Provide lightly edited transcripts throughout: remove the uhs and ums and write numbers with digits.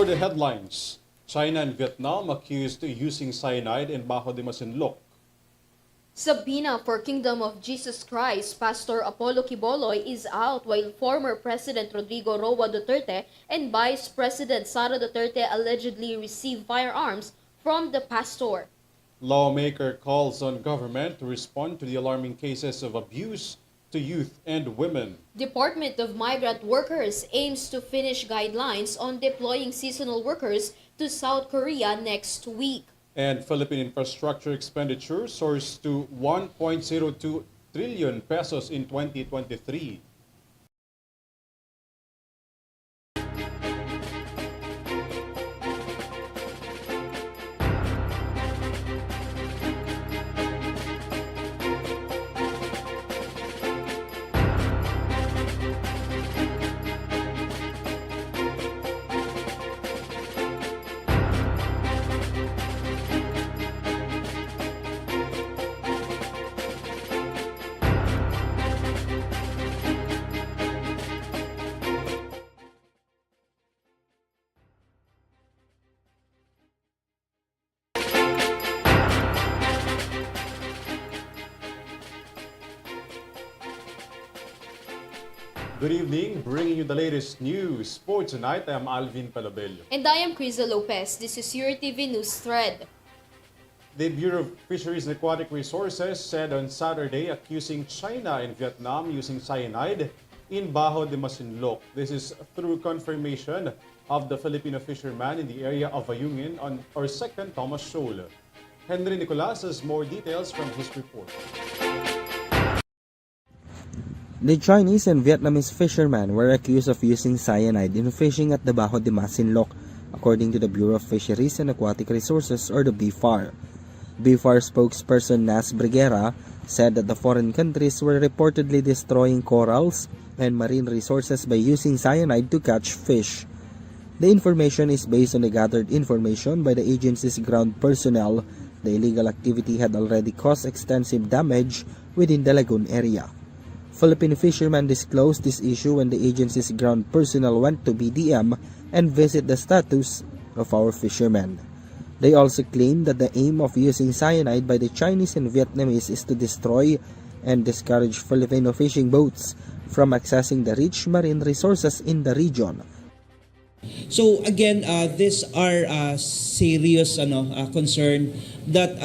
the headlines. China and Vietnam accused using cyanide in Bajo de Masinloc. Subpoena for Kingdom of Jesus Christ Pastor Apollo Quiboloy is out while former President Rodrigo Roa Duterte and Vice President Sara Duterte allegedly received firearms from the pastor. Lawmaker calls on government to respond to the alarming cases of abuse to youth and women. Department of Migrant Workers aims to finish guidelines on deploying seasonal workers to South Korea next week. And Philippine infrastructure expenditure soars to 1.02 trillion pesos in 2023. Good evening, bringing you the latest news. For tonight, I am ALVIN PELOBELLO. And I am KRIZZA Lopez. This is your TV News Thread. The Bureau of Fisheries and Aquatic Resources said on Saturday accusing China and Vietnam using cyanide in Bajo de Masinloc. This is through confirmation of the Filipino fisherman in the area of Ayungin on our second Thomas Shoal. Henry Nicolas has more details from his report. The Chinese and Vietnamese fishermen were accused of using cyanide in fishing at the Bajo de Masinloc, according to the Bureau of Fisheries and Aquatic Resources or the BFAR. BFAR spokesperson Nas Briguera said that the foreign countries were reportedly destroying corals and marine resources by using cyanide to catch fish. The information is based on the gathered information by the agency's ground personnel. The illegal activity had already caused extensive damage within the lagoon area. Philippine fishermen disclosed this issue when the agency's ground personnel went to BDM and visited the status of our fishermen. They also claimed that the aim of using cyanide by the Chinese and Vietnamese is to destroy and discourage Filipino fishing boats from accessing the rich marine resources in the region. So again, these are serious concern that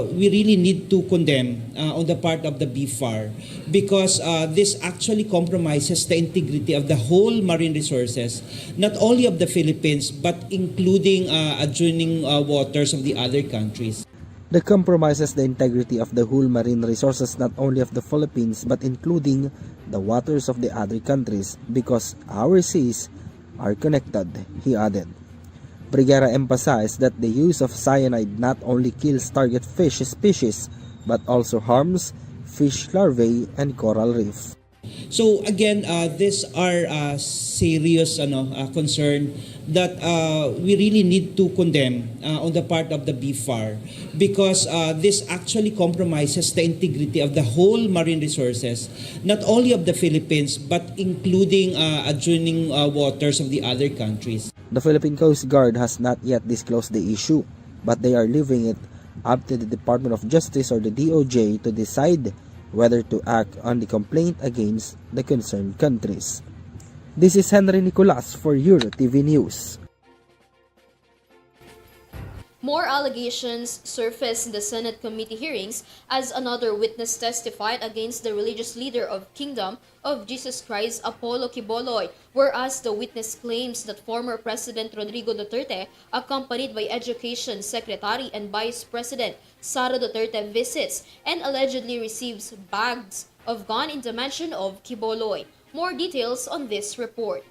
we really need to condemn on the part of the BFAR because this actually compromises the integrity of the whole marine resources, not only of the Philippines but including adjoining waters of the other countries. The compromises the integrity of the whole marine resources not only of the Philippines but including the waters of the other countries because our seas are connected, he added. Briguera emphasized that the use of cyanide not only kills target fish species but also harms fish larvae and coral reef. So again, these are serious concern that we really need to condemn on the part of the BFAR because this actually compromises the integrity of the whole marine resources, not only of the Philippines but including adjoining waters of the other countries. The Philippine Coast Guard has not yet disclosed the issue, but they are leaving it up to the Department of Justice or the DOJ to decide whether to act on the complaint against the concerned countries. This is Henry Nicolas for EuroTV News. More allegations surfaced in the Senate committee hearings as another witness testified against the religious leader of Kingdom of Jesus Christ, Apollo Quiboloy, whereas the witness claims that former President Rodrigo Duterte, accompanied by Education Secretary and Vice President Sara Duterte, visits and allegedly receives bags of gun in the mansion of Quiboloy. More details on this report.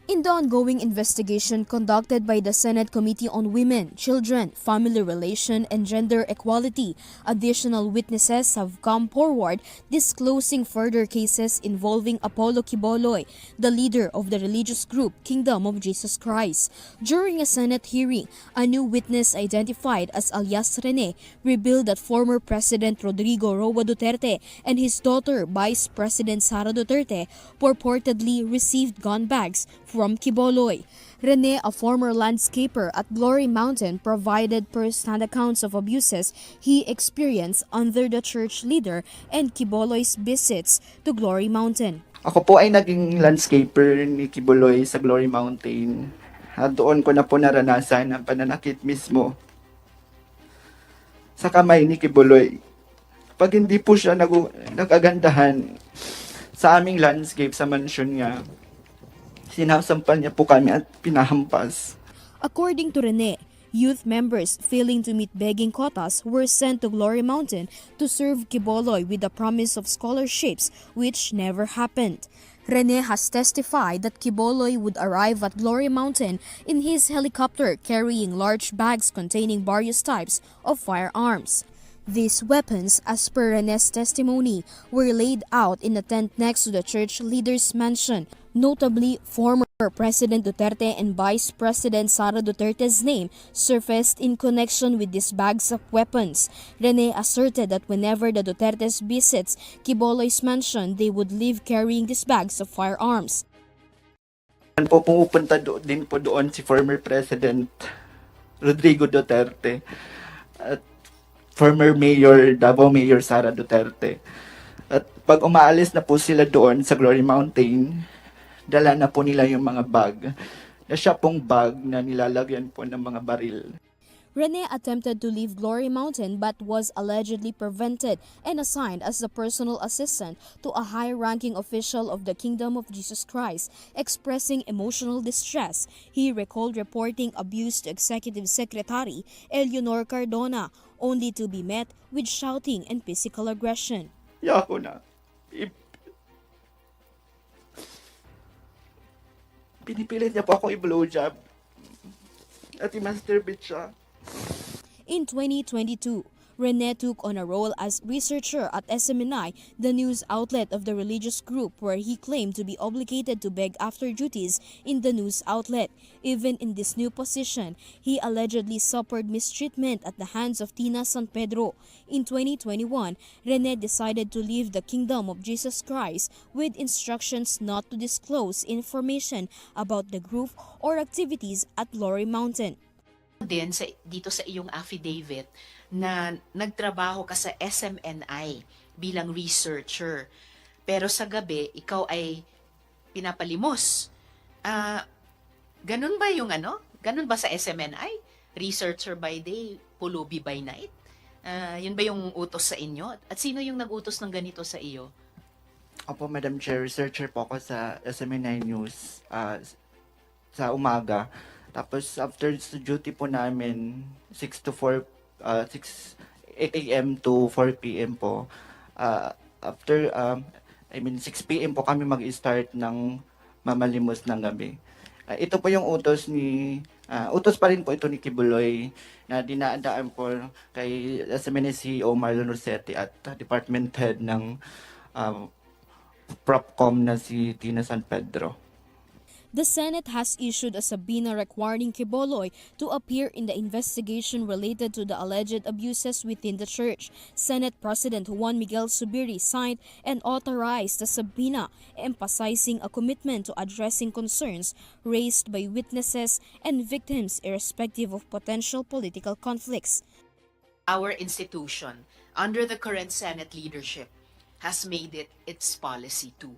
In the ongoing investigation conducted by the Senate Committee on Women, Children, Family Relation, and Gender Equality, additional witnesses have come forward disclosing further cases involving Apollo Quiboloy, the leader of the religious group Kingdom of Jesus Christ. During a Senate hearing, a new witness identified as alias Rene revealed that former President Rodrigo Roa Duterte and his daughter, Vice President Sara Duterte, purportedly received gun bags from Quiboloy. Rene, a former landscaper at Glory Mountain, provided first-hand accounts of abuses he experienced under the church leader and Kiboloy's visits to Glory Mountain. Ako po ay naging landscaper ni Kibuloy sa Glory Mountain. At doon ko na po naranasan ang pananakit mismo sa kamay ni Kibuloy. Pag hindi po siya nagagandahan sa aming landscape sa mansyon niya, sinasampal niya po kami at pinahampas. According to Rene, youth members failing to meet begging quotas were sent to Glory Mountain to serve Kiboloy with the promise of scholarships, which never happened. Rene has testified that Kiboloy would arrive at Glory Mountain in his helicopter carrying large bags containing various types of firearms. These weapons, as per Rene's testimony, were laid out in a tent next to the church leader's mansion. Notably, former President Duterte and Vice President Sara Duterte's name surfaced in connection with these bags of weapons. Rene asserted that whenever the Dutertes visits Kiboloy's mansion, they would leave carrying these bags of firearms. Pumupunta din po doon si former President Rodrigo Duterte at former Mayor, Davao Mayor Sara Duterte. At pag umaalis na po sila doon sa Glory Mountain, dala na po nila yung mga bag. Na siya pong bag na nilalagyan po ng mga baril. Rene attempted to leave Glory Mountain but was allegedly prevented and assigned as the personal assistant to a high-ranking official of the Kingdom of Jesus Christ. Expressing emotional distress, he recalled reporting abuse to Executive Secretary Eleanor Cardona, only to be met with shouting and physical aggression. Yako na. Pinipilit niya po ako i-blowjob at i-masturbate siya. In 2022, Rene took on a role as researcher at SMNI, the news outlet of the religious group, where he claimed to be obligated to beg after duties in the news outlet. Even in this new position, he allegedly suffered mistreatment at the hands of Tina San Pedro. In 2021, Rene decided to leave the Kingdom of Jesus Christ with instructions not to disclose information about the group or activities at Glory Mountain. Din dito sa iyong affidavit na nagtrabaho ka sa SMNI bilang researcher. Pero sa gabi, ikaw ay pinapalimos. Ganun ba yung ano? Ganun ba sa SMNI? Researcher by day, pulubi by night? Yun ba yung utos sa inyo? At sino yung nag-utos ng ganito sa iyo? Opo, Madam Chair, researcher po ako sa SMNI News sa umaga. Tapos after duty po namin, 8 a.m. to 4 p.m. po. After 6 p.m. po kami mag-start ng mamalimos ng gabi. Ito po yung utos utos pa rin po ito ni Kibuloy na dinadaan po kay SMNI CEO Marlon Rossetti at department head ng Propcom na si Tina San Pedro. The Senate has issued a subpoena requiring Kiboloy to appear in the investigation related to the alleged abuses within the church. Senate President Juan Miguel Zubiri signed and authorized the subpoena, emphasizing a commitment to addressing concerns raised by witnesses and victims irrespective of potential political conflicts. Our institution, under the current Senate leadership, has made it its policy too.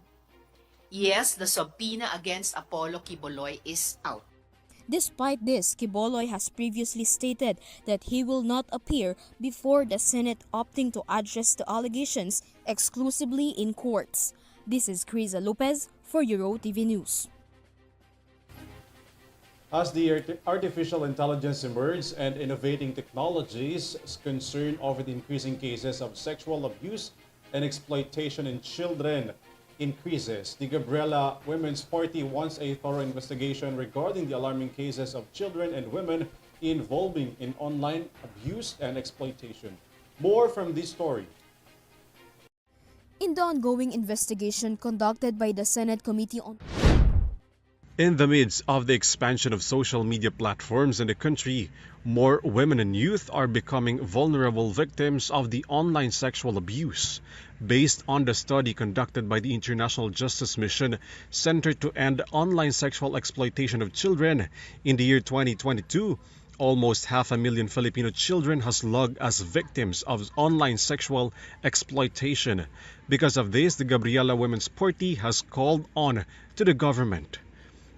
Yes, the subpoena against Apollo Kiboloy is out. Despite this, Kiboloy has previously stated that he will not appear before the Senate, opting to address the allegations exclusively in courts. This is KRIZZA Lopez for Euro TV News. As the artificial intelligence emerges and innovating technologies concern over the increasing cases of sexual abuse and exploitation in children increases, the Gabriela Women's Party wants a thorough investigation regarding the alarming cases of children and women involving in online abuse and exploitation. More from this story. In the ongoing investigation conducted by the Senate Committee on In the midst of the expansion of social media platforms in the country, more women and youth are becoming vulnerable victims of the online sexual abuse. Based on the study conducted by the International Justice Mission Center to End Online Sexual Exploitation of Children in the year 2022, almost 500,000 Filipino children has logged as victims of online sexual exploitation. Because of this, the Gabriela Women's Party has called on to the government.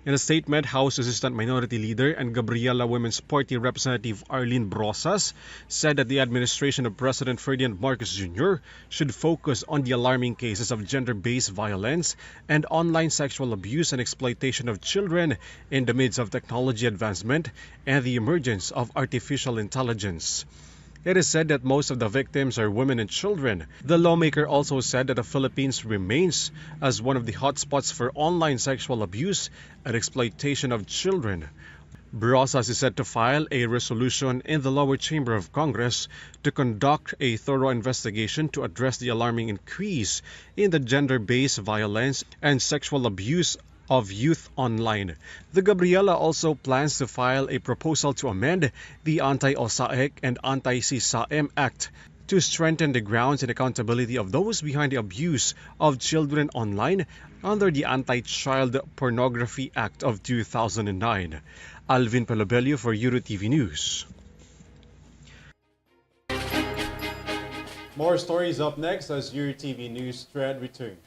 In a statement, House Assistant Minority Leader and Gabriela Women's Party Representative Arlene Brosas said that the administration of President Ferdinand Marcos Jr. should focus on the alarming cases of gender-based violence and online sexual abuse and exploitation of children in the midst of technology advancement and the emergence of artificial intelligence. It is said that most of the victims are women and children. The lawmaker also said that the Philippines remains as one of the hotspots for online sexual abuse and exploitation of children. Brosas is set to file a resolution in the lower chamber of Congress to conduct a thorough investigation to address the alarming increase in the gender-based violence and sexual abuse of youth online. The Gabriela also plans to file a proposal to amend the Anti-OSAEC and Anti-CSAM Act to strengthen the grounds and accountability of those behind the abuse of children online under the Anti-Child Pornography Act of 2009. ALVIN PELOBELLO for Euro TV News. More stories up next as Euro TV News thread returns.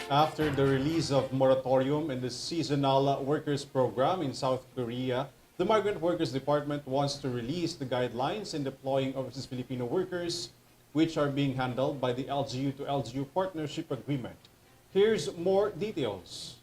After the release of moratorium in the seasonal workers program in South Korea, the Migrant Workers Department wants to release the guidelines in deploying overseas Filipino workers, which are being handled by the LGU to LGU Partnership Agreement. Here's more details.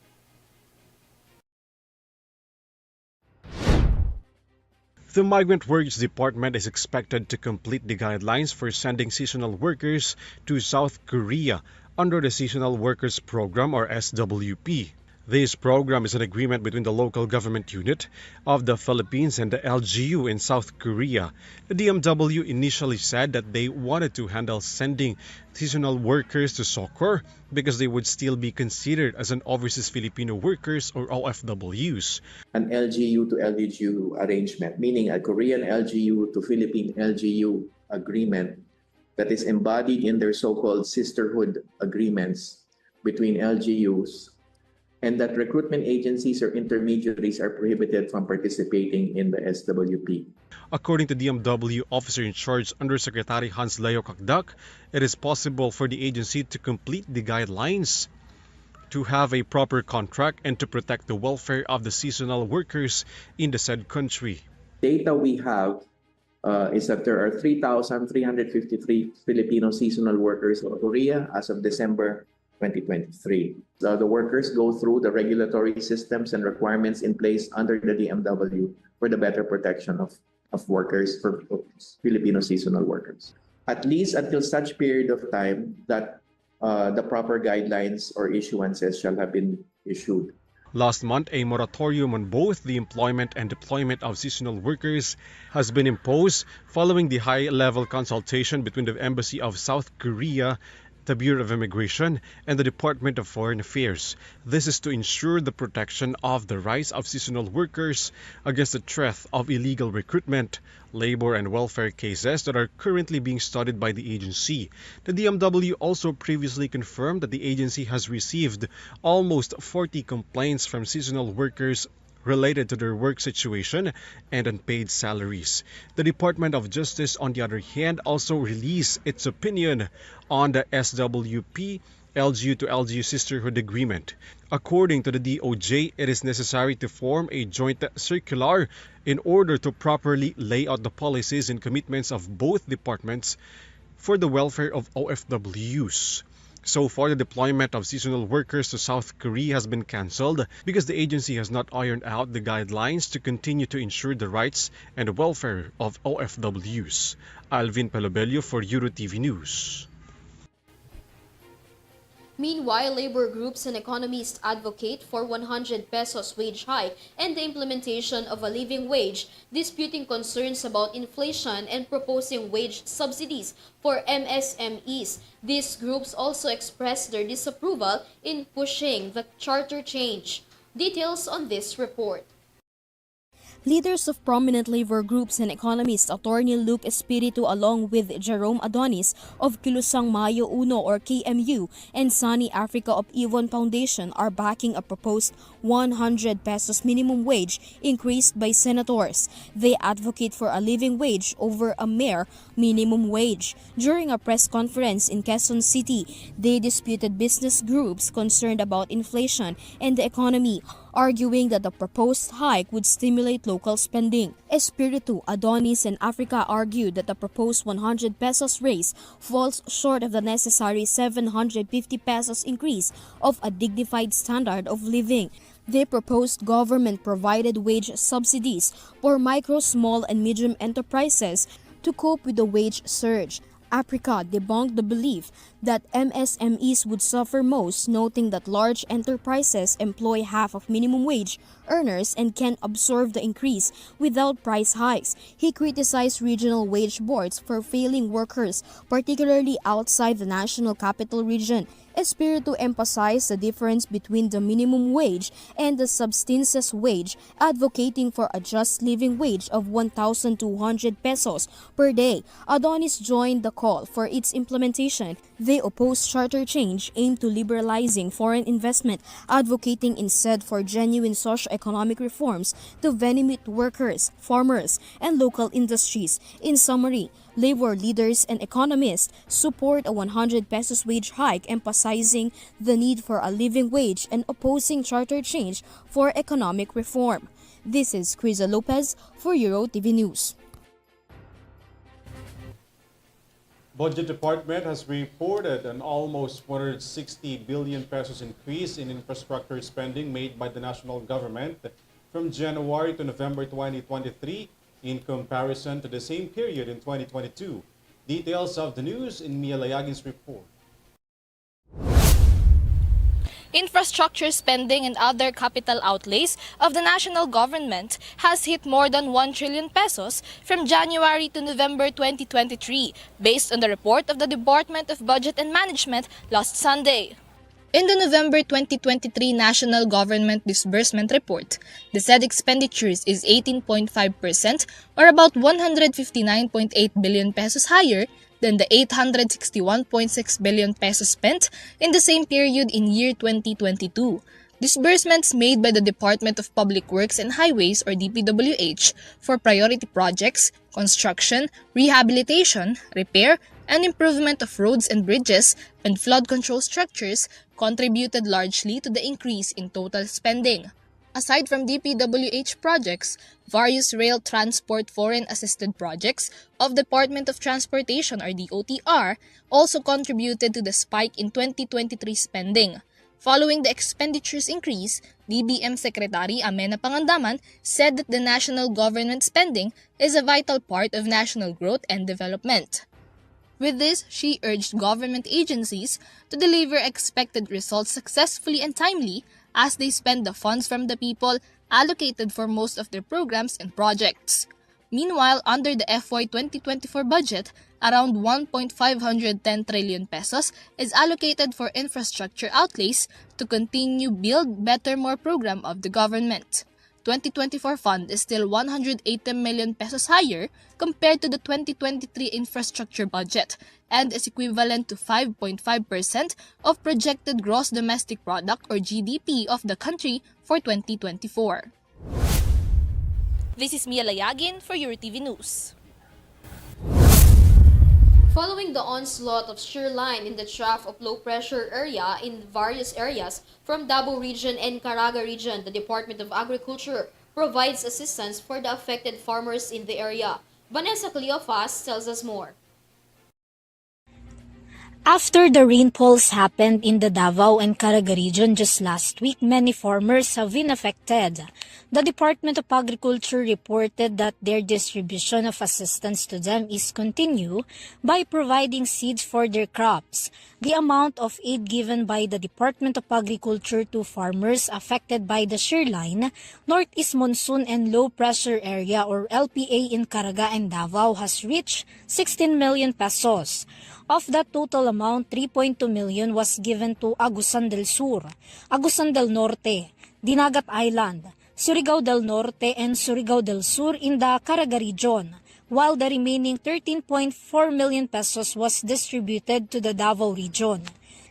The Migrant Workers Department is expected to complete the guidelines for sending seasonal workers to South Korea under the Seasonal Workers Program or SWP. This program is an agreement between the local government unit of the Philippines and the LGU in South Korea. The DMW initially said that they wanted to handle sending seasonal workers to SOCOR because they would still be considered as an overseas Filipino workers or OFWs. An LGU to LGU arrangement, meaning a Korean LGU to Philippine LGU agreement that is embodied in their so-called sisterhood agreements between LGUs, and that recruitment agencies or intermediaries are prohibited from participating in the SWP. According to DMW Officer in Charge Undersecretary Hans Leo Kakdak, it is possible for the agency to complete the guidelines, to have a proper contract, and to protect the welfare of the seasonal workers in the said country. Data we have is that there are 3,353 Filipino seasonal workers in Korea as of December 2023. The workers go through the regulatory systems and requirements in place under the DMW for the better protection of workers, for Filipino seasonal workers. At least until such period of time that the proper guidelines or issuances shall have been issued. Last month, a moratorium on both the employment and deployment of seasonal workers has been imposed following the high-level consultation between the Embassy of South Korea, the Bureau of Immigration, and the Department of Foreign Affairs. This is to ensure the protection of the rights of seasonal workers against the threat of illegal recruitment, labor and welfare cases that are currently being studied by the agency. The DMW also previously confirmed that the agency has received almost 40 complaints from seasonal workers related to their work situation and unpaid salaries. The Department of Justice, on the other hand, also released its opinion on the SWP LGU to LGU Sisterhood Agreement. According to the DOJ, it is necessary to form a joint circular in order to properly lay out the policies and commitments of both departments for the welfare of OFWs. So far, the deployment of seasonal workers to South Korea has been cancelled because the agency has not ironed out the guidelines to continue to ensure the rights and welfare of OFWs. ALVIN PELOBELLO for EuroTV News. Meanwhile, labor groups and economists advocate for 100 pesos wage hike and the implementation of a living wage, disputing concerns about inflation and proposing wage subsidies for MSMEs. These groups also expressed their disapproval in pushing the charter change. Details on this report. Leaders of prominent labor groups and economists, Attorney Luke Espiritu along with Jerome Adonis of Kilusang Mayo Uno or KMU and Sunny Africa of Yvonne Foundation are backing a proposed 100 pesos minimum wage increased by senators. They advocate for a living wage over a mere minimum wage. During a press conference in Quezon City, they disputed business groups concerned about inflation and the economy, arguing that the proposed hike would stimulate local spending. Espiritu, Adonis, and Africa argued that the proposed 100 pesos raise falls short of the necessary 750 pesos increase of a dignified standard of living. They proposed government-provided wage subsidies for micro, small, and medium enterprises to cope with the wage surge. Africa debunked the belief that MSMEs would suffer most, noting that large enterprises employ half of minimum wage earners and can absorb the increase without price hikes. He criticized regional wage boards for failing workers, particularly outside the National Capital Region. Espiritu emphasized the difference between the minimum wage and the subsistence wage, advocating for a just living wage of 1,200 pesos per day. Adonis joined the call for its implementation. They opposed charter change aimed to liberalizing foreign investment, advocating instead for genuine socio-economic reforms to benefit workers, farmers, and local industries. In summary, labor leaders and economists support a 100 pesos wage hike, emphasizing the need for a living wage and opposing charter change for economic reform. This is KRIZZA Lopez for EuroTV News. Budget Department has reported an almost 160 billion pesos increase in infrastructure spending made by the national government from January to November 2023 in comparison to the same period in 2022. Details of the news in Mia Layagin's report. Infrastructure spending and other capital outlays of the national government has hit more than 1 trillion pesos from January to November 2023, based on the report of the Department of Budget and Management last Sunday. In the November 2023 National Government Disbursement Report, the said expenditures is 18.5% or about 159.8 billion pesos higher than the 861.6 billion pesos spent in the same period in year 2022. Disbursements made by the Department of Public Works and Highways or DPWH for priority projects, construction, rehabilitation, repair, and improvement of roads and bridges and flood control structures contributed largely to the increase in total spending. Aside from DPWH projects, various rail transport foreign assisted projects of Department of Transportation or DOTR also contributed to the spike in 2023 spending. Following the expenditures increase, DBM Secretary Amena Pangandaman said that the national government spending is a vital part of national growth and development. With this, she urged government agencies to deliver expected results successfully and timely, as they spend the funds from the people allocated for most of their programs and projects. Meanwhile, under the FY 2024 budget, around 1.510 trillion pesos is allocated for infrastructure outlays to continue Build Better More program of the government. 2024 fund is still 180 million pesos higher compared to the 2023 infrastructure budget and is equivalent to 5.5% of projected gross domestic product or GDP of the country for 2024. This is Mia Layagin for EuroTV News. Following the onslaught of shear line in the trough of low pressure area in various areas from Davao region and Caraga region, the Department of Agriculture provides assistance for the affected farmers in the area. Vanessa Cleofas tells us more. After the rainfalls happened in the Davao and Caraga region just last week, many farmers have been affected. The Department of Agriculture reported that their distribution of assistance to them is continue by providing seeds for their crops. The amount of aid given by the Department of Agriculture to farmers affected by the shear line, Northeast Monsoon and Low Pressure Area or LPA in Caraga and Davao has reached 16 million pesos. Of that total amount, 3.2 million was given to Agusan del Sur, Agusan del Norte, Dinagat Island, Surigao del Norte and Surigao del Sur in the Caraga region, while the remaining 13.4 million pesos was distributed to the Davao region.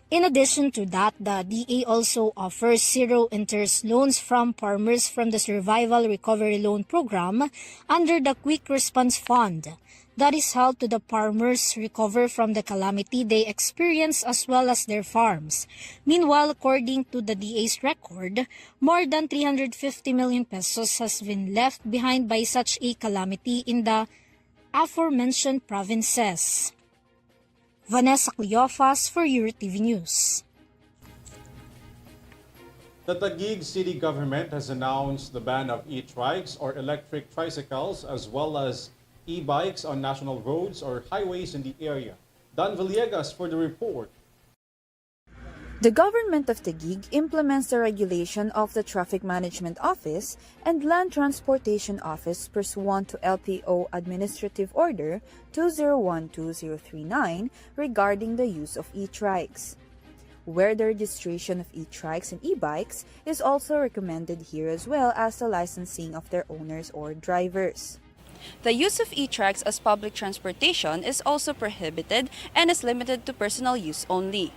In addition to that, the DA also offers zero-interest loans from farmers from the Survival Recovery Loan Program under the Quick Response Fund. That is help to the farmers recover from the calamity they experience as well as their farms. Meanwhile, according to the DA's record, more than 350 million pesos has been left behind by such a calamity in the aforementioned provinces. Vanessa Cleofas for EuroTV News. The Taguig city government has announced the ban of e-trikes or electric tricycles as well as e-bikes on national roads or highways in the area. Dan Villegas for the report. The government of Taguig implements the regulation of the Traffic Management Office and Land Transportation Office pursuant to LTO Administrative Order 2012-039 regarding the use of e-trikes, where the registration of e-trikes and e-bikes is also recommended here as well as the licensing of their owners or drivers. The use of e-trikes as public transportation is also prohibited and is limited to personal use only.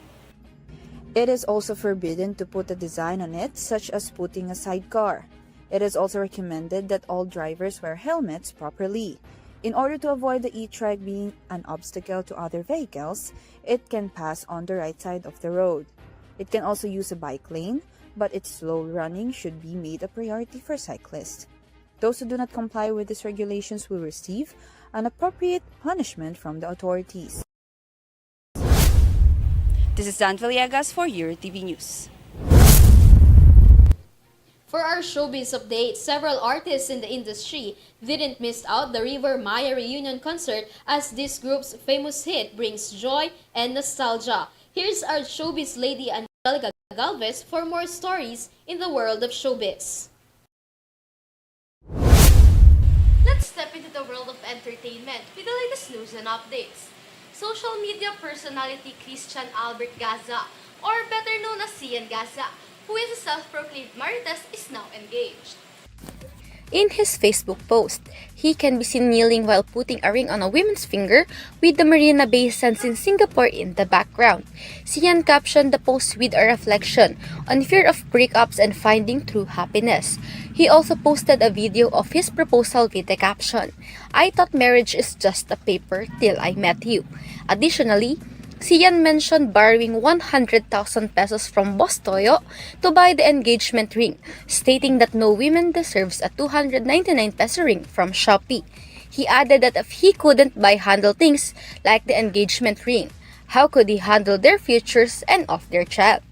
It is also forbidden to put a design on it, such as putting a sidecar. It is also recommended that all drivers wear helmets properly. In order to avoid the e-trike being an obstacle to other vehicles, it can pass on the right side of the road. It can also use a bike lane, but its slow running should be made a priority for cyclists. Those who do not comply with these regulations will receive an appropriate punishment from the authorities. This is Dan Villegas for EuroTV News. For our showbiz update, several artists in the industry didn't miss out the River Maya reunion concert as this group's famous hit brings joy and nostalgia. Here's our showbiz lady Angelica Galvez for more stories in the world of showbiz. Let's step into the world of entertainment with the latest news and updates. Social media personality Christian Albert Gaza, or better known as Cian Gaza, who is a self-proclaimed marites, is now engaged. In his Facebook post, he can be seen kneeling while putting a ring on a woman's finger with the Marina Bay Sands in Singapore in the background. Cian captioned the post with a reflection on fear of breakups and finding true happiness. He also posted a video of his proposal with the caption, "I thought marriage is just a paper till I met you." Additionally, Cian mentioned borrowing 100,000 pesos from Boss Toyo to buy the engagement ring, stating that no woman deserves a 299 peso ring from Shopee. He added that if he couldn't handle things like the engagement ring, how could he handle their futures and of their child?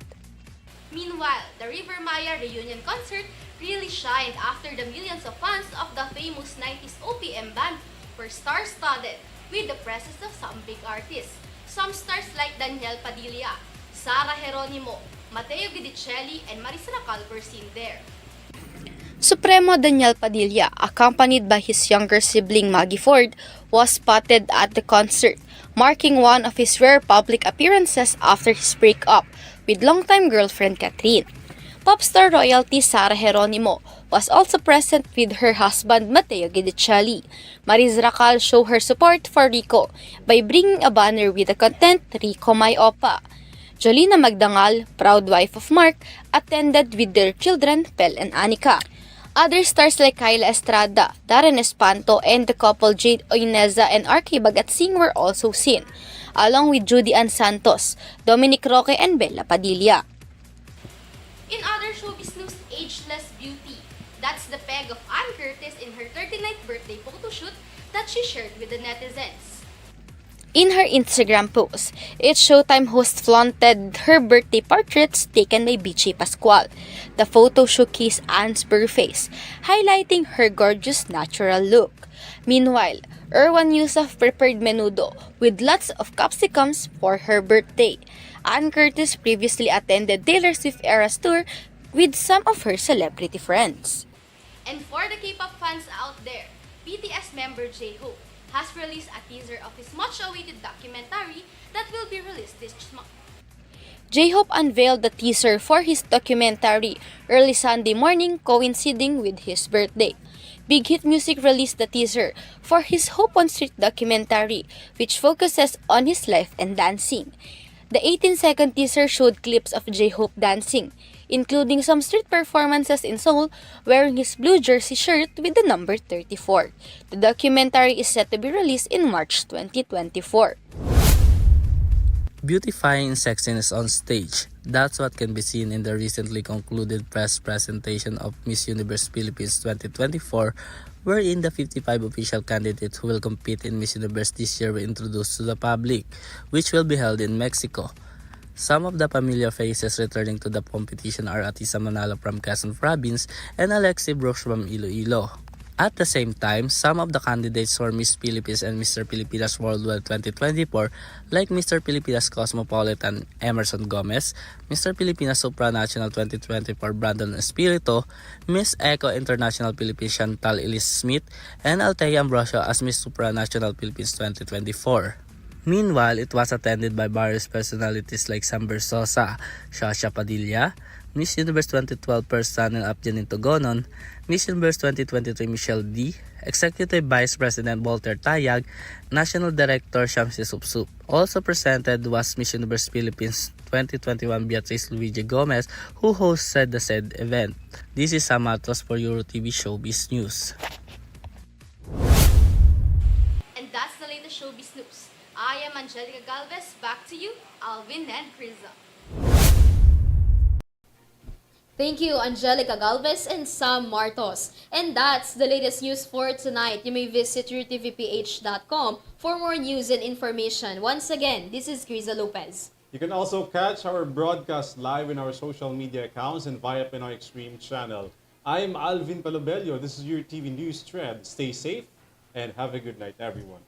Meanwhile, the River Maya reunion concert really shined after the millions of fans of the famous 90s OPM band were star-studded with the presence of some big artists. Some stars like Daniel Padilla, Sara Geronimo, Mateo Guidicelli and Marisa Nacal were seen there. Supremo Daniel Padilla, accompanied by his younger sibling Maggie Ford, was spotted at the concert, marking one of his rare public appearances after his breakup with longtime girlfriend Catherine. Popstar royalty Sara Geronimo was also present with her husband Mateo Guidicelli. Mariz Racal showed her support for Rico by bringing a banner with the content Rico My Opa. Jolina Magdangal, proud wife of Mark, attended with their children Pel and Anika. Other stars like Kyla Estrada, Darren Espanto, and the couple Jade Oineza and RK Bagatsing were also seen, along with Judy Ann Santos, Dominic Roque, and Bella Padilla. In other showbiz news, ageless beauty. That's the peg of Ann Curtis in her 39th birthday photoshoot that she shared with the netizens. In her Instagram post, its Showtime host flaunted her birthday portraits taken by Bichi Pascual. The photo showcased Anne's bare face, highlighting her gorgeous natural look. Meanwhile, Erwan Yusuf prepared menudo with lots of capsicums for her birthday. Ann Curtis previously attended Taylor Swift Eras Tour with some of her celebrity friends. And for the K-pop fans out there, BTS member J-Hope has released a teaser of his much-awaited documentary that will be released this month. J-Hope unveiled the teaser for his documentary early Sunday morning, coinciding with his birthday. Big Hit Music released the teaser for his Hope on Street documentary, which focuses on his life and dancing. The 18-second teaser showed clips of J-Hope dancing, including some street performances in Seoul wearing his blue jersey shirt with the number 34. The documentary is set to be released in March 2024. Beautifying sexiness on stage. That's what can be seen in the recently concluded press presentation of Miss Universe Philippines 2024, wherein the 55 official candidates who will compete in Miss Universe this year were introduced to the public, which will be held in Mexico. Some of the familiar faces returning to the competition are Atisa Manalo from Quezon Province and Alexi Brooks from Iloilo. At the same time, some of the candidates for Miss Philippines and Mr. Pilipinas Worldwide 2024, like Mr. Pilipinas Cosmopolitan Emerson Gomez, Mr. Pilipinas Supranational 2024 Brandon Espirito, Miss Eco International Philippines Chantal Elise Smith, and Althea Ambrosio as Miss Supranational Philippines 2024. Meanwhile, it was attended by various personalities like Sam Bersosa, Shasha Padilla, Miss Universe 2012 Person of Janito Gonon, Miss Universe 2023 Michelle D, Executive Vice President Walter Tayag, National Director Shamsi Supsup. Also presented was Miss Universe Philippines 2021 Beatrice Luigi Gomez, who hosted the said event. This is Sam Matos for EuroTV Showbiz News. And that's the latest showbiz news. I am Angelica Galvez. Back to you, Alvin and KRIZZA. Thank you, Angelica Galvez and Sam Martos. And that's the latest news for tonight. You may visit yourtvph.com for more news and information. Once again, this is KRIZZA Lopez. You can also catch our broadcast live in our social media accounts and via Pinoy Extreme channel. I'm Alvin PELOBELLO. This is your TV News Thread. Stay safe and have a good night, everyone.